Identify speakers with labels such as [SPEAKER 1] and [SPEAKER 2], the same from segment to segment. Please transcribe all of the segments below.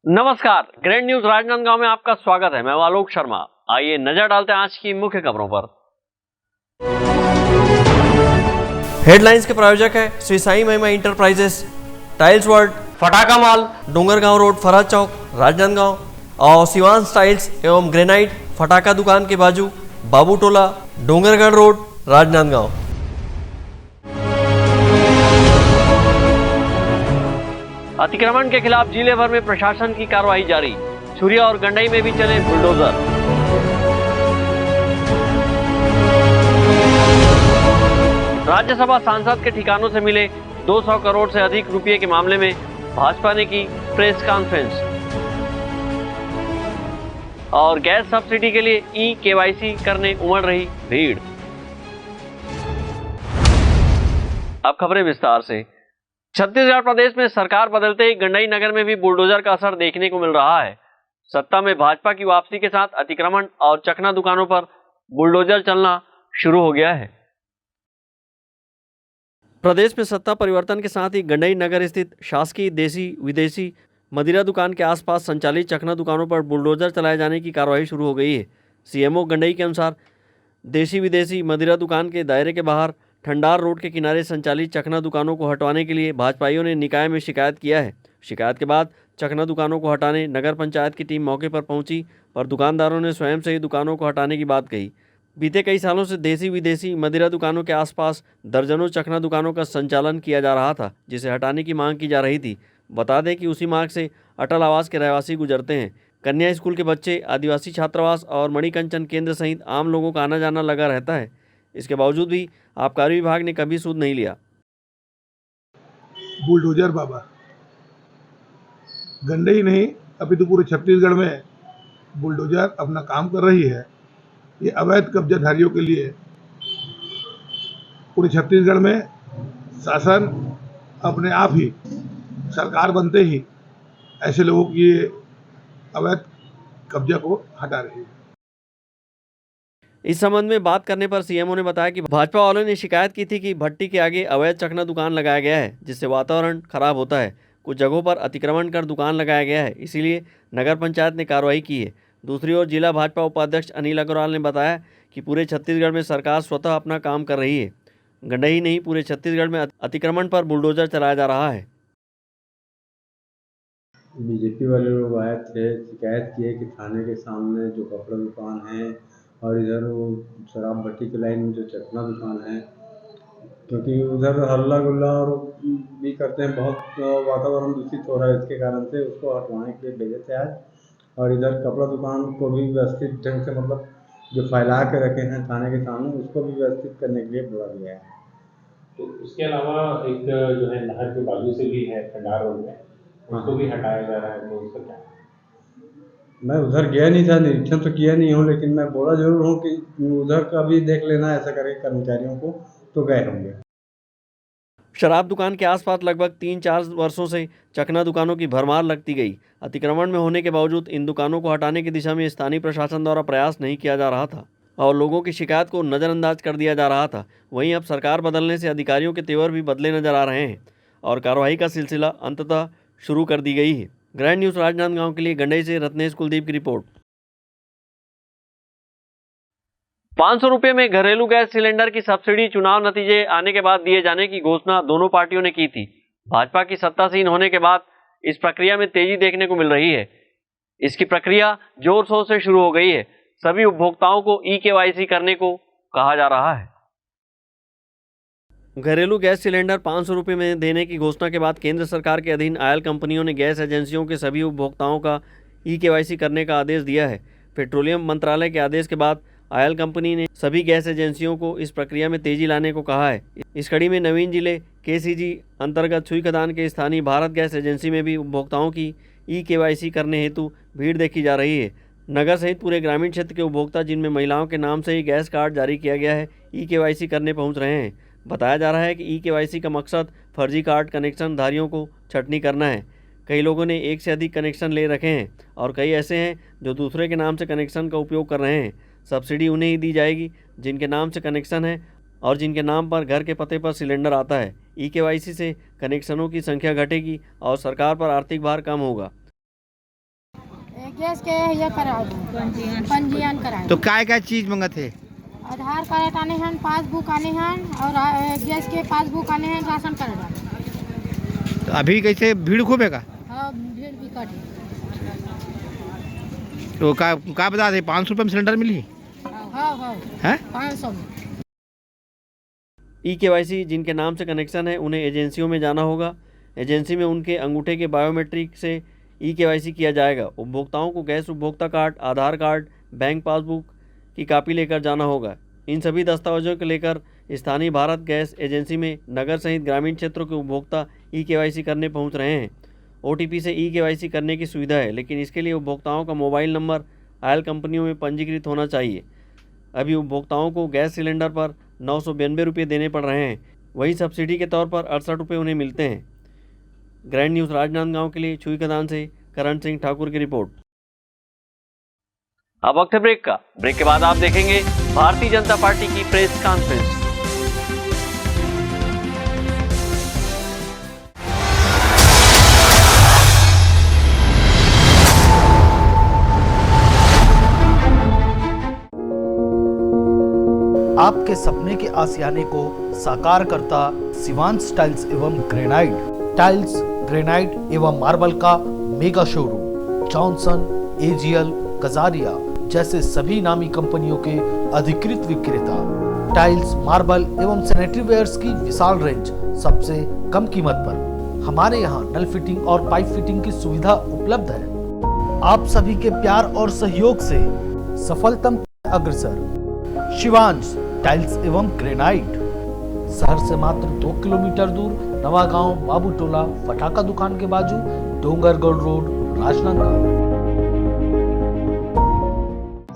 [SPEAKER 1] नमस्कार, grand news Rajnandgaon में आपका स्वागत है। मैं आलोक शर्मा। आइए नजर डालते हैं आज की मुख्य खबरों पर।
[SPEAKER 2] हेडलाइंस के प्रायोजक है श्री साई महिमा इंटरप्राइजेस, टाइल्स वर्ल्ड, फटाका मॉल, डोंगरगांव रोड, फरहद चौक, राजनांदगांव और शिवांश टाइल्स एवं ग्रेनाइट, फटाका दुकान के बाजू, बाबू टोला, डोंगरगढ़ रोड, राजनांदगांव।
[SPEAKER 1] अतिक्रमण के खिलाफ जिले भर में प्रशासन की कार्रवाई जारी। छुरिया और गंडई में भी चले बुलडोजर। राज्यसभा सांसद के ठिकानों से मिले 200 करोड़ से अधिक रुपए के मामले में भाजपा ने की प्रेस कॉन्फ्रेंस। और गैस सब्सिडी के लिए ई-केवाईसी करने उमड़ रही भीड़। अब खबरें विस्तार से। छत्तीसगढ़ प्रदेश में सरकार बदलते ही गंडई नगर में भी बुलडोजर का असर देखने को मिल रहा है। सत्ता में भाजपा की वापसी के साथ अतिक्रमण और चकना दुकानों पर बुलडोजर चलना शुरू हो गया है। प्रदेश में सत्ता परिवर्तन के साथ ही गंडई नगर स्थित शासकीय देसी विदेशी मदिरा दुकान के आसपास संचालित चकना दुकानों पर बुलडोजर चलाए जाने की कार्रवाई शुरू हो गई है। सीएमओ गंडई के अनुसार देसी विदेशी मदिरा दुकान के दायरे के बाहर ठंडार रोड के किनारे संचालित चकना दुकानों को हटवाने के लिए भाजपाइयों ने निकाय में शिकायत किया है। शिकायत के बाद चकना दुकानों को हटाने नगर पंचायत की टीम मौके पर पहुंची, पर दुकानदारों ने स्वयं से ही दुकानों को हटाने की बात कही। बीते कई सालों से देसी विदेशी मदिरा दुकानों के आसपास दर्जनों चकना दुकानों का संचालन किया जा रहा था, जिसे हटाने की मांग की जा रही थी। बता दें कि उसी मार्ग से अटल आवास के रहवासी गुजरते हैं। कन्या स्कूल के बच्चे, आदिवासी छात्रावास और मणिकंचन केंद्र सहित आम लोगों का आना जाना लगा रहता है। इसके बावजूद भी आबकारी विभाग ने कभी सूद नहीं लिया।
[SPEAKER 3] बुलडोजर बाबा गंडई नहीं, अभी तो पूरे छत्तीसगढ़ में बुलडोजर अपना काम कर रही है। ये अवैध कब्जाधारियों के लिए पूरे छत्तीसगढ़ में शासन अपने आप ही सरकार बनते ही ऐसे लोगों की अवैध कब्जा को हटा रही है।
[SPEAKER 2] इस संबंध में बात करने पर सीएमओ ने बताया कि भाजपा वालों ने शिकायत की थी कि भट्टी के आगे अवैध चकना दुकान लगाया गया है, जिससे वातावरण खराब होता है। कुछ जगहों पर अतिक्रमण कर दुकान लगाया गया है, इसीलिए नगर पंचायत ने कार्रवाई की है। दूसरी ओर जिला भाजपा उपाध्यक्ष अनिल अग्रवाल ने बताया कि पूरे छत्तीसगढ़ में सरकार स्वतः अपना काम कर रही है। गंडई नहीं, पूरे छत्तीसगढ़ में अतिक्रमण पर बुलडोजर चलाया जा रहा है।
[SPEAKER 4] बीजेपी वाले लोग आए थे, शिकायत किए कि थाने के सामने जो कपड़ा दुकान है और इधर वो शराब भट्टी के लाइन में जो चकना दुकान है, क्योंकि उधर हल्ला गुल्ला और भी करते हैं, बहुत वातावरण दूषित हो रहा है। इसके कारण से उसको हटवाने के लिए भेजे थे आज। और इधर कपड़ा दुकान को भी व्यवस्थित ढंग से, मतलब जो फैला के रखे हैं थाने के सामने, उसको भी व्यवस्थित करने के लिए बोला गया है।
[SPEAKER 5] तो इसके अलावा एक जो है नहर के बाजू से भी है ठंडार रोड में, उसको भी हटाया जा रहा है। तो उसका क्या?
[SPEAKER 4] मैं उधर गया नहीं था, निरीक्षण तो किया नहीं हूँ, लेकिन मैं बोला जरूर हूँ कि उधर का भी देख लेना ऐसा करके कर्मचारियों को, तो गए होंगे।
[SPEAKER 2] शराब दुकान के आसपास लगभग 3-4 वर्षों से चकना दुकानों की भरमार लगती गई। अतिक्रमण में होने के बावजूद इन दुकानों को हटाने की दिशा में स्थानीय प्रशासन द्वारा प्रयास नहीं किया जा रहा था और लोगों की शिकायत को नज़रअंदाज कर दिया जा रहा था। वहीं अब सरकार बदलने से अधिकारियों के तेवर भी बदले नजर आ रहे हैं और कार्रवाई का सिलसिला अंततः शुरू कर दी गई है। ग्रैंड न्यूज राजनांदगांव के लिए गंडई से रत्नेश कुलदीप की रिपोर्ट।
[SPEAKER 1] 500 रुपए में घरेलू गैस सिलेंडर की सब्सिडी चुनाव नतीजे आने के बाद दिए जाने की घोषणा दोनों पार्टियों ने की थी। भाजपा की सत्तासीन होने के बाद इस प्रक्रिया में तेजी देखने को मिल रही है। इसकी प्रक्रिया जोर शोर से शुरू हो गई है। सभी उपभोक्ताओं को ई-केवाईसी करने को कहा जा रहा है।
[SPEAKER 2] घरेलू गैस सिलेंडर 500 रुपये में देने की घोषणा के बाद केंद्र सरकार के अधीन आयल कंपनियों ने गैस एजेंसियों के सभी उपभोक्ताओं का ई-केवाईसी करने का आदेश दिया है। पेट्रोलियम मंत्रालय के आदेश के बाद आयल कंपनी ने सभी गैस एजेंसियों को इस प्रक्रिया में तेजी लाने को कहा है। इस कड़ी में नवीन जिले केसीजी अंतर्गत सुई खदान के स्थानीय भारत गैस एजेंसी में भी उपभोक्ताओं की ई-केवाईसी करने हेतु भीड़ देखी जा रही है। नगर सहित पूरे ग्रामीण क्षेत्र के उपभोक्ता, जिनमें महिलाओं के नाम से ही गैस कार्ड जारी किया गया है, ई-केवाईसी करने पहुंच रहे हैं। बताया जा रहा है कि ई-केवाईसी का मकसद फर्जी कार्ड कनेक्शन धारियों को छटनी करना है। कई लोगों ने एक से अधिक कनेक्शन ले रखे हैं और कई ऐसे हैं जो दूसरे के नाम से कनेक्शन का उपयोग कर रहे हैं। सब्सिडी उन्हें ही दी जाएगी जिनके नाम से कनेक्शन है और जिनके नाम पर घर के पते पर सिलेंडर आता है। ई-केवाईसी से कनेक्शनों की संख्या घटेगी और सरकार पर आर्थिक भार कम होगा।
[SPEAKER 6] गैस के ये करा दो पंजीयन करा
[SPEAKER 7] तो क्या चीज मंगत है?
[SPEAKER 6] आधार कार्ड आने हैं, पासबुक आने हैं और गैस के पासबुक आने हैं, राशन कार्ड आने।
[SPEAKER 7] तो अभी कैसे भीड़ खूब है का?
[SPEAKER 6] हाँ भीड़ भी कटी।
[SPEAKER 7] तो का बता दे 500 रुपये में सिलेंडर मिली
[SPEAKER 6] हाँ
[SPEAKER 7] है?
[SPEAKER 6] 500 में।
[SPEAKER 2] ई-केवाईसी जिनके नाम से कनेक्शन है उन्हें एजेंसियों में जाना होगा। एजेंसी में उनके अंगूठे के बायोमेट्रिक से ई-केवाईसी किया जाएगा। उपभोक्ताओं को गैस उपभोक्ता कार्ड, आधार कार्ड, बैंक पासबुक की कॉपी लेकर जाना होगा। इन सभी दस्तावेजों को लेकर स्थानीय भारत गैस एजेंसी में नगर सहित ग्रामीण क्षेत्रों के उपभोक्ता ई-केवाईसी करने पहुंच रहे हैं। OTP से ई-केवाईसी करने की सुविधा है, लेकिन इसके लिए उपभोक्ताओं का मोबाइल नंबर आयल कंपनियों में पंजीकृत होना चाहिए। अभी उपभोक्ताओं को गैस सिलेंडर पर 992 रुपये देने पड़ रहे हैं। वहीं सब्सिडी के तौर पर 68 रुपये उन्हें मिलते हैं। ग्रैंड न्यूज़ राजनांदगांव के लिए छुई खदान से करण सिंह ठाकुर की रिपोर्ट। अब वक्त है ब्रेक का। ब्रेक के बाद आप देखेंगे भारतीय जनता पार्टी की प्रेस कॉन्फ्रेंस।
[SPEAKER 8] आपके सपने के आशियाने को साकार करता शिवांश टाइल्स एवं ग्रेनाइट, टाइल्स, ग्रेनाइट एवं मार्बल का mega showroom. Johnson, AGL, Kajaria जैसे सभी नामी कंपनियों के अधिकृत विक्रेता। टाइल्स, मार्बल एवं सैनिटरी वेयर्स की विशाल रेंज सबसे कम कीमत पर। हमारे यहाँ नल फिटिंग और पाइप फिटिंग की सुविधा उपलब्ध है। आप सभी के प्यार और सहयोग से सफलतम अग्रसर। शिवांश टाइल्स एवं ग्रेनाइट, शहर से मात्र 2 किलोमीटर दूर, नवागांव बाबूटोला फटाका दुकान के बाजू, डोंगरगढ़ रोड, राजनांदगांव।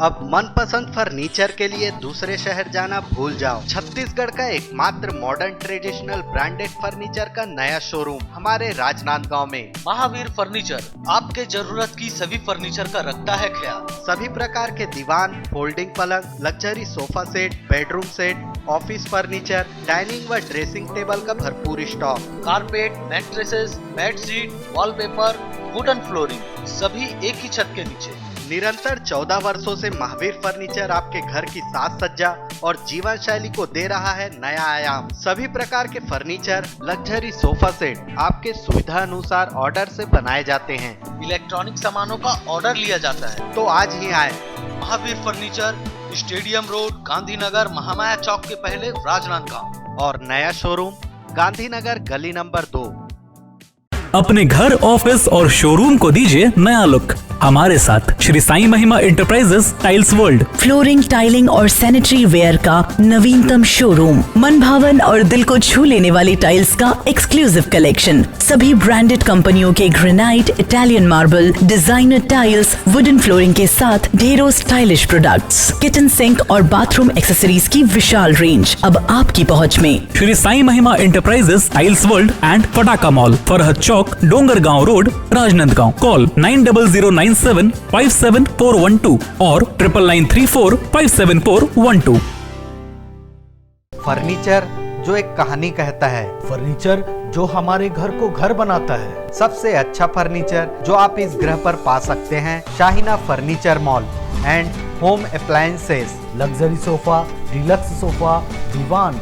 [SPEAKER 9] अब मनपसंद फर्नीचर के लिए दूसरे शहर जाना भूल जाओ। छत्तीसगढ़ का एकमात्र मॉडर्न ट्रेडिशनल ब्रांडेड फर्नीचर का नया शोरूम हमारे राजनांदगांव में।
[SPEAKER 10] महावीर फर्नीचर आपके जरूरत की सभी फर्नीचर का रखता है ख्याल।
[SPEAKER 9] सभी प्रकार के दीवान, फोल्डिंग पलंग, luxury sofa set, bedroom set, office furniture, dining व ड्रेसिंग टेबल का भरपूर stock.
[SPEAKER 10] Carpet, mattresses, bedsheet, wallpaper, wooden flooring सभी एक ही छत के नीचे।
[SPEAKER 9] निरंतर 14 वर्षों से महावीर फर्नीचर आपके घर की साज सज्जा और जीवन शैली को दे रहा है नया आयाम। सभी प्रकार के फर्नीचर, लग्जरी सोफा सेट आपके सुविधा अनुसार ऑर्डर से बनाए जाते हैं।
[SPEAKER 10] इलेक्ट्रॉनिक सामानों का ऑर्डर लिया जाता है
[SPEAKER 9] तो आज ही आए।
[SPEAKER 10] Mahavir furniture, stadium road, Gandhinagar, Mahamaya Chowk के पहले, राजनांदगांव।
[SPEAKER 9] और नया शोरूम गांधीनगर गली नंबर 2।
[SPEAKER 11] अपने घर, ऑफिस और शोरूम को दीजिए नया लुक हमारे साथ श्री साईं महिमा enterprises tiles world.
[SPEAKER 12] Flooring, tiling और सैनिटरी वेयर का नवीनतम शोरूम। मन भावन और दिल को छू लेने वाली टाइल्स का एक्सक्लूसिव कलेक्शन। सभी ब्रांडेड कंपनियों के granite, Italian marble, designer tiles, wooden flooring के साथ ढेरों स्टाइलिश प्रोडक्ट्स, किचन सिंक और बाथरूम एक्सेसरीज की विशाल रेंज अब आपकी पहुंच में।
[SPEAKER 11] श्री साईं महिमा एंटरप्राइजेस टाइल्स वर्ल्ड एंड फटाका मॉल, फरहद चौक, डोंगरगांव रोड, राजनांदगांव। कॉल 9009757412 और 9994574412।
[SPEAKER 9] फर्नीचर जो एक कहानी कहता है,
[SPEAKER 8] फर्नीचर जो हमारे घर को घर बनाता है।
[SPEAKER 9] सबसे अच्छा फर्नीचर जो आप इस ग्रह पर पा सकते हैं, Shahina furniture mall and home appliances.
[SPEAKER 8] Luxury sofa, deluxe sofa, दीवान,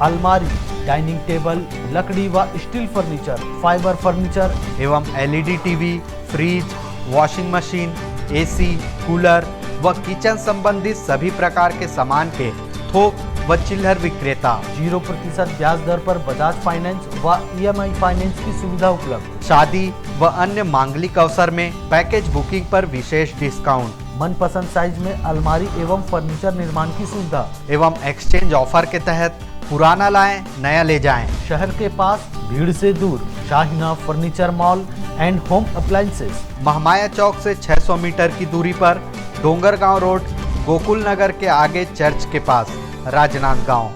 [SPEAKER 8] अलमारी, डाइनिंग टेबल, लकड़ी व स्टील फर्नीचर, फाइबर फर्नीचर
[SPEAKER 9] एवं LED TV, fridge, washing machine, AC, cooler व किचन संबंधित सभी प्रकार के सामान के थोक व चिल्लर विक्रेता।
[SPEAKER 8] 0% ब्याज दर पर बजाज फाइनेंस व EMI फाइनेंस की सुविधा उपलब्ध।
[SPEAKER 9] शादी व अन्य मांगलिक अवसर में पैकेज बुकिंग पर विशेष डिस्काउंट।
[SPEAKER 8] मनपसंद साइज में अलमारी एवं फर्नीचर निर्माण की सुविधा
[SPEAKER 9] एवं एक्सचेंज ऑफर के तहत पुराना लाएं, नया ले जाएं।
[SPEAKER 8] शहर के पास, भीड़ से दूर, Shahina furniture mall and home appliances.
[SPEAKER 9] Mahamaya Chowk से 600 मीटर की दूरी पर, डोंगरगांव रोड, गोकुल नगर के आगे चर्च के पास, राजनांदगांव।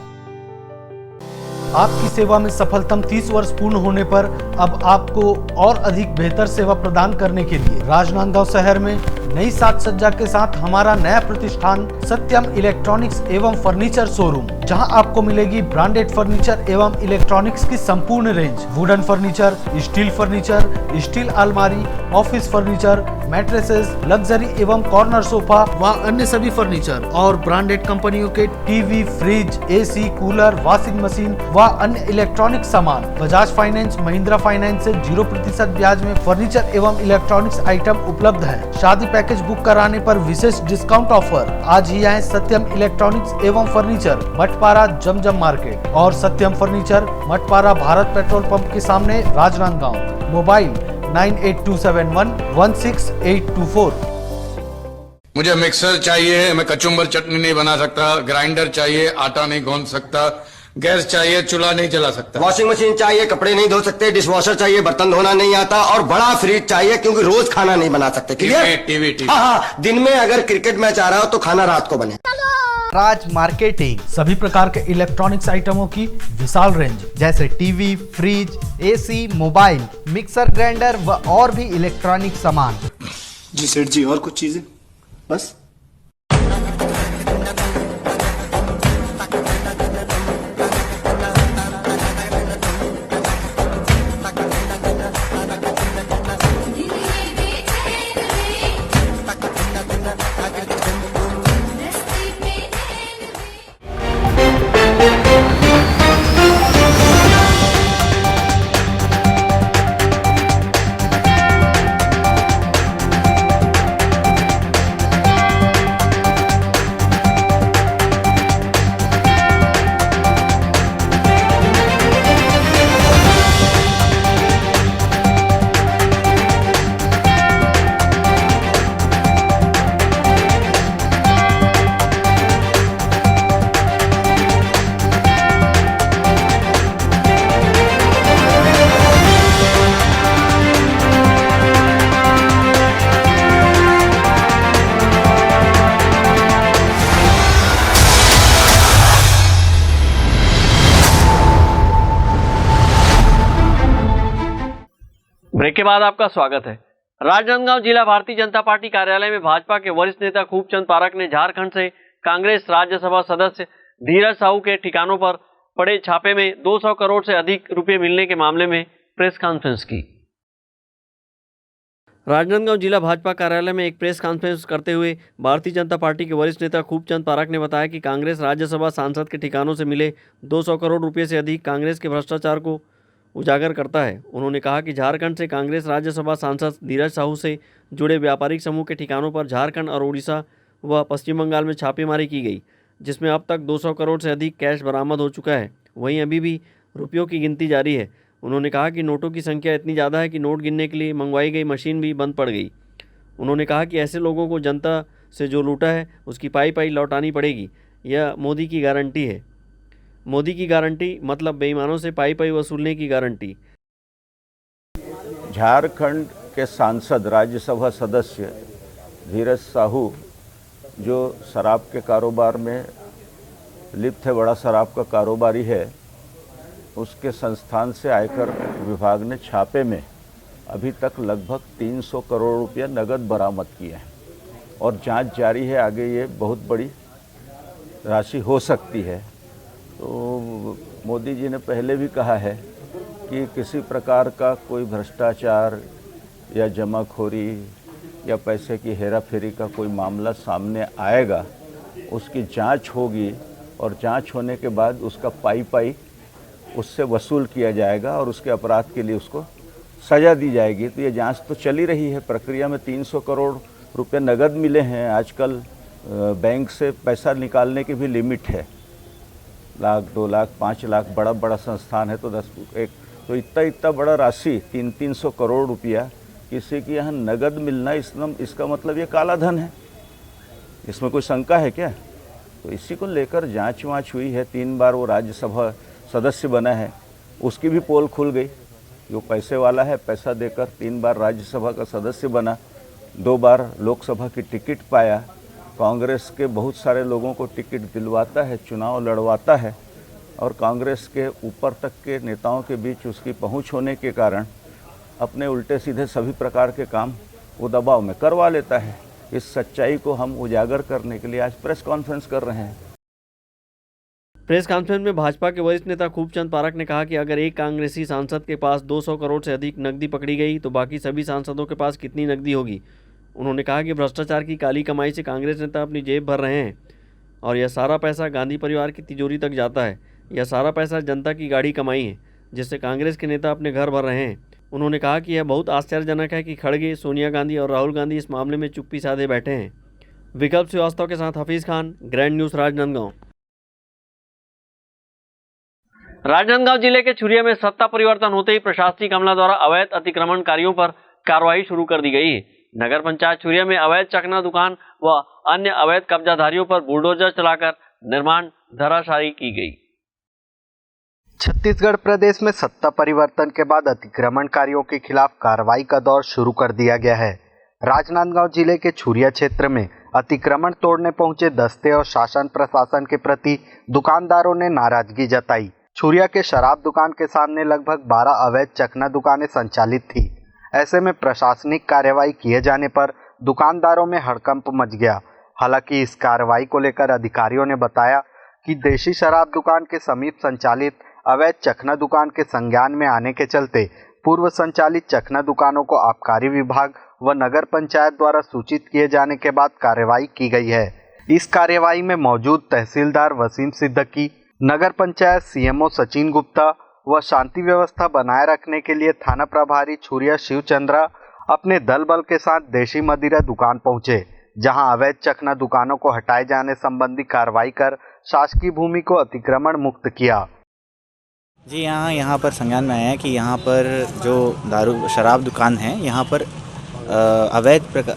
[SPEAKER 8] आपकी सेवा में सफलतम 30 वर्ष पूर्ण होने पर अब आपको और अधिक बेहतर सेवा प्रदान करने के लिए राजनांदगांव शहर में नई साज सज्जा के साथ हमारा नया प्रतिष्ठान सत्यम इलेक्ट्रॉनिक्स एवं फर्नीचर शोरूम, जहां आपको मिलेगी ब्रांडेड फर्नीचर एवं इलेक्ट्रॉनिक्स की संपूर्ण रेंज, वुडन फर्नीचर, स्टील अलमारी, ऑफिस फर्नीचर, मैट्रेसेस, लग्जरी एवं कॉर्नर सोफा व अन्य सभी फर्नीचर और ब्रांडेड कंपनियों के TV, fridge, AC, cooler, washing machine व अन्य इलेक्ट्रॉनिक सामान। बजाज फाइनेंस, महिंद्रा फाइनेंस से 0% ब्याज में फर्नीचर एवं इलेक्ट्रॉनिक्स आइटम उपलब्ध है। शादी पैकेज बुक कराने पर विशेष डिस्काउंट ऑफर। आज ही आए सत्यम इलेक्ट्रॉनिक्स एवं फर्नीचर, मठपारा जमजम मार्केट और Satyam furniture, Mathpara Bharat petrol pump के सामने, राजनांदगांव। मोबाइल 9827116824।
[SPEAKER 13] मुझे मिक्सर चाहिए, मैं कचुम्बर चटनी नहीं बना सकता, ग्राइंडर चाहिए, आटा नहीं गूंद सकता, गैस चाहिए, चूल्हा नहीं जला सकता,
[SPEAKER 14] वॉशिंग मशीन चाहिए, कपड़े नहीं धो सकते, डिशवॉशर चाहिए, बर्तन धोना नहीं आता और बड़ा फ्रिज चाहिए क्योंकि रोज खाना नहीं बना सकते।
[SPEAKER 13] टीवी।
[SPEAKER 14] हाँ, दिन में अगर क्रिकेट मैच आ रहा हो तो खाना रात को बने।
[SPEAKER 8] राज मार्केटिंग सभी प्रकार के इलेक्ट्रॉनिक्स आइटमों की विशाल रेंज जैसे TV, fridge, AC, mobile, mixer, grinder व और भी इलेक्ट्रॉनिक सामान।
[SPEAKER 14] जी सेठ जी, और कुछ चीजें बस?
[SPEAKER 2] ब्रेक के बाद आपका स्वागत है। राजनांदगांव जिला भारतीय जनता पार्टी कार्यालय में भाजपा के वरिष्ठ नेता खूबचंद पारक ने झारखंड से कांग्रेस राज्यसभा सदस्य धीरज साहू के ठिकानों पर पड़े छापे में 200 करोड़ से अधिक रुपए मिलने के मामले में प्रेस कॉन्फ्रेंस की। राजनांदगांव जिला भाजपा कार्यालय में एक प्रेस कॉन्फ्रेंस करते हुए भारतीय जनता पार्टी के वरिष्ठ नेता खूबचंद पारक ने बताया कि कांग्रेस राज्यसभा सांसद के ठिकानों से मिले 200 करोड़ रुपये से अधिक कांग्रेस के भ्रष्टाचार को उजागर करता है। उन्होंने कहा कि झारखंड से कांग्रेस राज्यसभा सांसद धीरज साहू से जुड़े व्यापारिक समूह के ठिकानों पर झारखंड और उड़ीसा व पश्चिम बंगाल में छापेमारी की गई, जिसमें अब तक 200 करोड़ से अधिक कैश बरामद हो चुका है। वहीं अभी भी रुपयों की गिनती जारी है। उन्होंने कहा कि नोटों की संख्या इतनी ज़्यादा है कि नोट गिनने के लिए मंगवाई गई मशीन भी बंद पड़ गई। उन्होंने कहा कि ऐसे लोगों को जनता से जो लूटा है उसकी पाई पाई लौटानी पड़ेगी। यह मोदी की गारंटी है। मोदी की गारंटी मतलब बेईमानों से पाई पाई वसूलने की गारंटी।
[SPEAKER 15] झारखंड के सांसद राज्यसभा सदस्य धीरज साहू जो शराब के कारोबार में लिप्त है, बड़ा शराब का कारोबारी है, उसके संस्थान से आयकर विभाग ने छापे में अभी तक लगभग 300 करोड़ रुपया नगद बरामद किए हैं और जांच जारी है। आगे ये बहुत बड़ी राशि हो सकती है। तो मोदी जी ने पहले भी कहा है कि किसी प्रकार का कोई भ्रष्टाचार या जमाखोरी या पैसे की हेराफेरी का कोई मामला सामने आएगा, उसकी जांच होगी और जांच होने के बाद उसका पाई पाई उससे वसूल किया जाएगा और उसके अपराध के लिए उसको सज़ा दी जाएगी। तो ये जांच तो चली रही है। प्रक्रिया में 300 करोड़ रुपए नगद मिले हैं। आजकल बैंक से पैसा निकालने की भी लिमिट है, 1 लाख 2 लाख 5 लाख, बड़ा बड़ा संस्थान है तो 10 एक तो इतना बड़ा राशि 300 करोड़ रुपया किसी के यहाँ नगद मिलना, इसका मतलब ये काला धन है। इसमें कोई शंका है क्या? तो इसी को लेकर जांच वाँच हुई है। 3 बार वो राज्यसभा सदस्य बना है, उसकी भी पोल खुल गई। जो पैसे वाला है, पैसा देकर 3 बार राज्यसभा का सदस्य बना, 2 बार लोकसभा की टिकट पाया, कांग्रेस के बहुत सारे लोगों को टिकट दिलवाता है, चुनाव लड़वाता है। और कांग्रेस के ऊपर तक के नेताओं के बीच उसकी पहुंच होने के कारण अपने उल्टे सीधे सभी प्रकार के काम वो दबाव में करवा लेता है। इस सच्चाई को हम उजागर करने के लिए आज प्रेस कॉन्फ्रेंस कर रहे हैं।
[SPEAKER 2] प्रेस कॉन्फ्रेंस में भाजपा के वरिष्ठ नेता खूबचंद पारक ने कहा कि अगर एक कांग्रेसी सांसद के पास 200 करोड़ से अधिक नकदी पकड़ी गई तो बाकी सभी सांसदों के पास कितनी नकदी होगी। उन्होंने कहा कि भ्रष्टाचार की काली कमाई से कांग्रेस नेता अपनी जेब भर रहे हैं और यह सारा पैसा गांधी परिवार की तिजोरी तक जाता है। यह सारा पैसा जनता की गाड़ी कमाई है जिससे कांग्रेस के नेता अपने घर भर रहे हैं। उन्होंने कहा कि यह बहुत आश्चर्यजनक है कि खड़गे, सोनिया गांधी और राहुल गांधी इस मामले में चुप्पी साधे बैठे हैं। विकल्प श्रीवास्तव के साथ हफीज़ खान, ग्रैंड न्यूज़, राजनांदगांव। राजनांदगांव जिले के छुरिया में सत्ता परिवर्तन होते ही प्रशासनिक अमला द्वारा अवैध अतिक्रमणकारियों पर कार्रवाई शुरू कर दी गई है। नगर पंचायत छुरिया में अवैध चकना दुकान व अन्य अवैध कब्जाधारियों पर बुलडोजर चलाकर निर्माण धराशायी की गई।
[SPEAKER 9] छत्तीसगढ़ प्रदेश में सत्ता परिवर्तन के बाद अतिक्रमणकारियों के खिलाफ कार्रवाई का दौर शुरू कर दिया गया है। राजनांदगांव जिले के छुरिया क्षेत्र में अतिक्रमण तोड़ने पहुंचे दस्ते और शासन प्रशासन के प्रति दुकानदारों ने नाराजगी जताई। छुरिया के शराब दुकान के सामने लगभग 12 अवैध चकना दुकानें संचालित थी। ऐसे में प्रशासनिक कार्रवाई किए जाने पर दुकानदारों में हड़कंप मच गया। हालांकि इस कार्रवाई को लेकर अधिकारियों ने बताया कि देशी शराब दुकान के समीप संचालित अवैध चकना दुकान के संज्ञान में आने के चलते पूर्व संचालित चकना दुकानों को आबकारी विभाग व नगर पंचायत द्वारा सूचित किए जाने के बाद कार्रवाई की गई है। इस कार्रवाई में मौजूद तहसीलदार वसीम सिद्दकी, नगर पंचायत सीएमओ सचिन गुप्ता व शांति व्यवस्था बनाए रखने के लिए थाना प्रभारी छुरिया शिवचंद्रा अपने दल बल के साथ देशी मदिरा दुकान पहुंचे, जहां अवैध चकना दुकानों को हटाए जाने संबंधी कार्रवाई कर शासकीय भूमि को अतिक्रमण मुक्त किया।
[SPEAKER 16] जी यहाँ पर संज्ञान में आया है कि यहाँ पर जो शराब दुकान है, यहाँ पर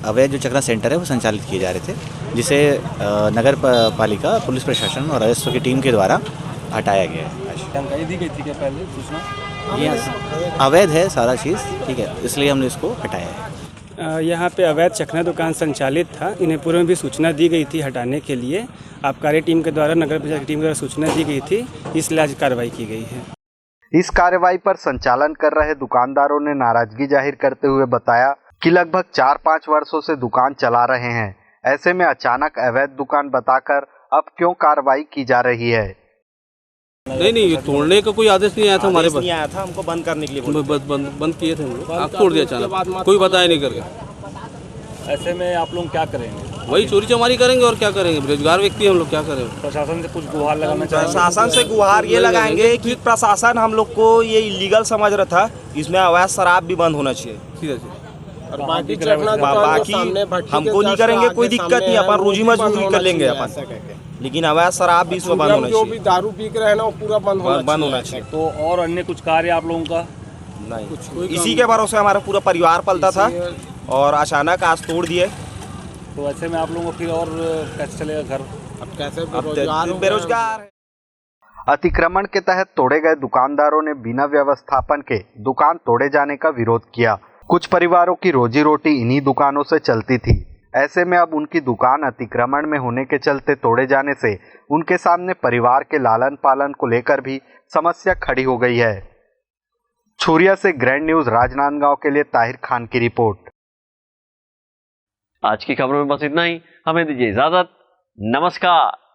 [SPEAKER 16] अवैध जो चकना सेंटर है वो संचालित किए जा रहे थे, जिसे नगर पालिका, पुलिस प्रशासन और राजस्व की टीम के द्वारा हटाया गया है।
[SPEAKER 17] जानकारी दी गई थी क्या पहले सूचना?
[SPEAKER 16] ये अवैध है सारा चीज़, ठीक है, इसलिए हमने इसको हटाया है।
[SPEAKER 17] यहाँ पे अवैध चकना दुकान संचालित था, इन्हें पूर्व में भी सूचना दी गई थी हटाने के लिए। आबकारी टीम के द्वारा, नगर पंचायत की टीम के द्वारा सूचना दी गई थी, इसलिए आज कार्रवाई की गई है।
[SPEAKER 9] इस कार्रवाई पर संचालन कर रहे दुकानदारों ने नाराजगी जाहिर करते हुए बताया कि लगभग 4-5 वर्षों से दुकान चला रहे हैं। ऐसे में अचानक अवैध दुकान बताकर अब क्यों कार्रवाई की जा रही है?
[SPEAKER 18] नहीं, तोड़ने का कोई आदेश नहीं आया था हमारे पास।
[SPEAKER 19] नहीं आया था, हमको बंद करने के लिए
[SPEAKER 18] बंद किए थे हम लोग। आप तोड़ दिया अचानक, कोई बताया नहीं करके।
[SPEAKER 19] ऐसे में आप लोग क्या करेंगे?
[SPEAKER 18] वही चोरी चमारी करेंगे और क्या करेंगे, बेरोजगार व्यक्ति हम लोग, क्या करेंगे?
[SPEAKER 19] प्रशासन से कुछ गुहार लगाना चाहिए। प्रशासन से गुहार ये लगाएंगे कि प्रशासन हम लोग को ये इलीगल समझ रहा था, इसमें अवैध शराब भी बंद होना चाहिए।
[SPEAKER 18] और
[SPEAKER 19] बाकी हमको नहीं करेंगे, कोई दिक्कत नहीं, अपन रोजी मजदूरी कर लेंगे अपन, लेकिन अवैध शराब भी इसमें बंद होना चाहिए। जो भी दारू पी के रहे ना वो पूरा बंद होना चाहिए।
[SPEAKER 18] तो और अन्य कुछ कार्य आप लोगों का
[SPEAKER 19] नहीं, इसी के भरोसे हमारा पूरा परिवार पलता था और अचानक आज तोड़ दिए।
[SPEAKER 18] तो ऐसे में आप लोगों को फिर और कैसे चलेगा घर?
[SPEAKER 19] अब कैसे बेरोजगार।
[SPEAKER 9] अतिक्रमण के तहत तोड़े गए दुकानदारों ने बिना व्यवस्थापन के दुकान तोड़े जाने का विरोध किया। कुछ परिवारों की रोजी रोटी इन्हीं दुकानों से चलती थी। ऐसे में अब उनकी दुकान अतिक्रमण में होने के चलते तोड़े जाने से उनके सामने परिवार के लालन पालन को लेकर भी समस्या खड़ी हो गई है। छुरिया से ग्रैंड न्यूज़ राजनांदगांव के लिए ताहिर खान की रिपोर्ट।
[SPEAKER 2] आज की खबरों में बस इतना ही। हमें दीजिए इजाजत। नमस्कार।